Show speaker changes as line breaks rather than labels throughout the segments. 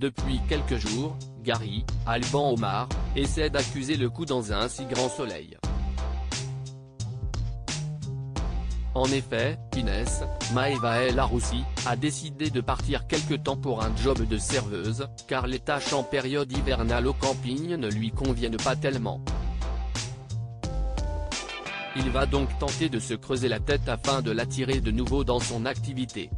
Depuis quelques jours, Gary, Alban Omar, essaie d'accuser le coup dans un si grand soleil. En effet, Inès, Maeva El Aroussi, a décidé de partir quelque temps pour un job de serveuse, car les tâches en période hivernale au camping ne lui conviennent pas tellement. Il va donc tenter de se creuser la tête afin de l'attirer de nouveau dans son activité.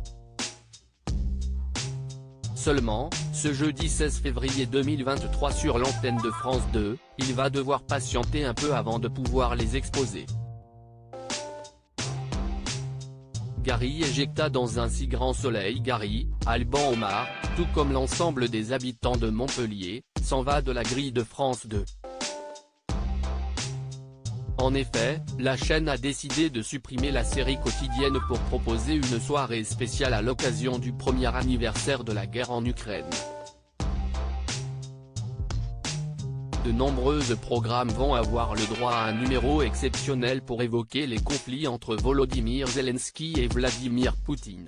Seulement, ce jeudi 16 février 2023 sur l'antenne de France 2, il va devoir patienter un peu avant de pouvoir les exposer. Gary éjecta dans un si grand soleil. Gary, Alban Omar, tout comme l'ensemble des habitants de Montpellier, s'en va de la grille de France 2. En effet, la chaîne a décidé de supprimer la série quotidienne pour proposer une soirée spéciale à l'occasion du premier anniversaire de la guerre en Ukraine. De nombreux programmes vont avoir le droit à un numéro exceptionnel pour évoquer les conflits entre Volodymyr Zelensky et Vladimir Poutine.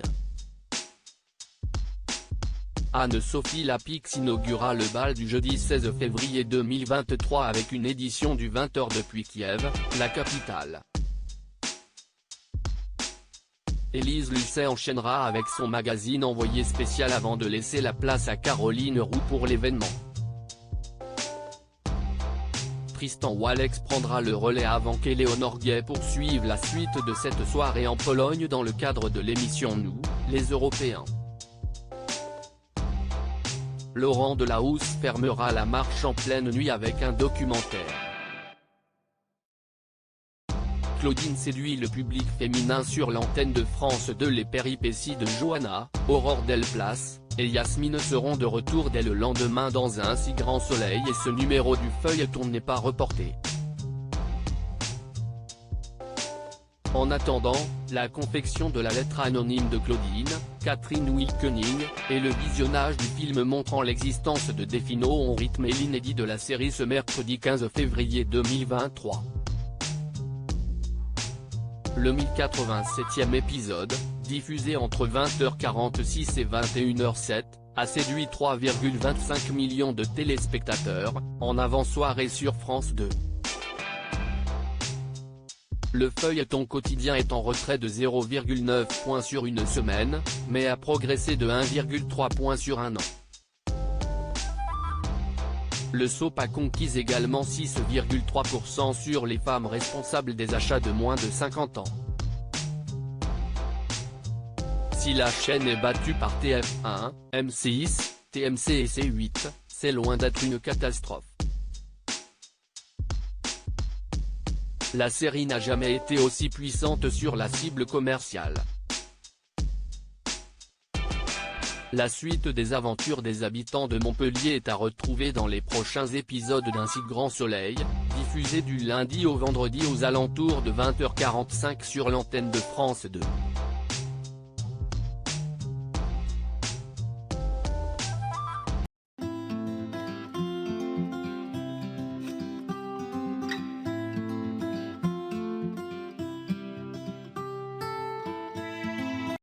Anne-Sophie Lapix inaugura le bal du jeudi 16 février 2023 avec une édition du 20h depuis Kiev, la capitale. Élise Lucet enchaînera avec son magazine Envoyé spécial avant de laisser la place à Caroline Roux pour l'événement. Tristan Walex prendra le relais avant qu'Éléonore Gay poursuive la suite de cette soirée en Pologne dans le cadre de l'émission Nous, les Européens. Laurent Delahousse fermera la marche en pleine nuit avec un documentaire. Claudine séduit le public féminin sur l'antenne de France 2. Les péripéties de Johanna, Aurore Delplace et Yasmine seront de retour dès le lendemain dans un si grand soleil et ce numéro du feuilleton n'est pas reporté. En attendant, la confection de la lettre anonyme de Claudine, Catherine Wilkening, et le visionnage du film montrant l'existence de Defino ont rythmé l'inédit de la série ce mercredi 15 février 2023. Le 1087e épisode, diffusé entre 20h46 et 21h07, a séduit 3,25 millions de téléspectateurs, en avant-soirée sur France 2. Le feuilleton quotidien est en retrait de 0,9 points sur une semaine, mais a progressé de 1,3 points sur un an. Le soap a conquis également 6,3% sur les femmes responsables des achats de moins de 50 ans. Si la chaîne est battue par TF1, M6, TMC et C8, c'est loin d'être une catastrophe. La série n'a jamais été aussi puissante sur la cible commerciale. La suite des aventures des habitants de Montpellier est à retrouver dans les prochains épisodes d'Un si grand soleil, diffusé du lundi au vendredi aux alentours de 20h45 sur l'antenne de France 2.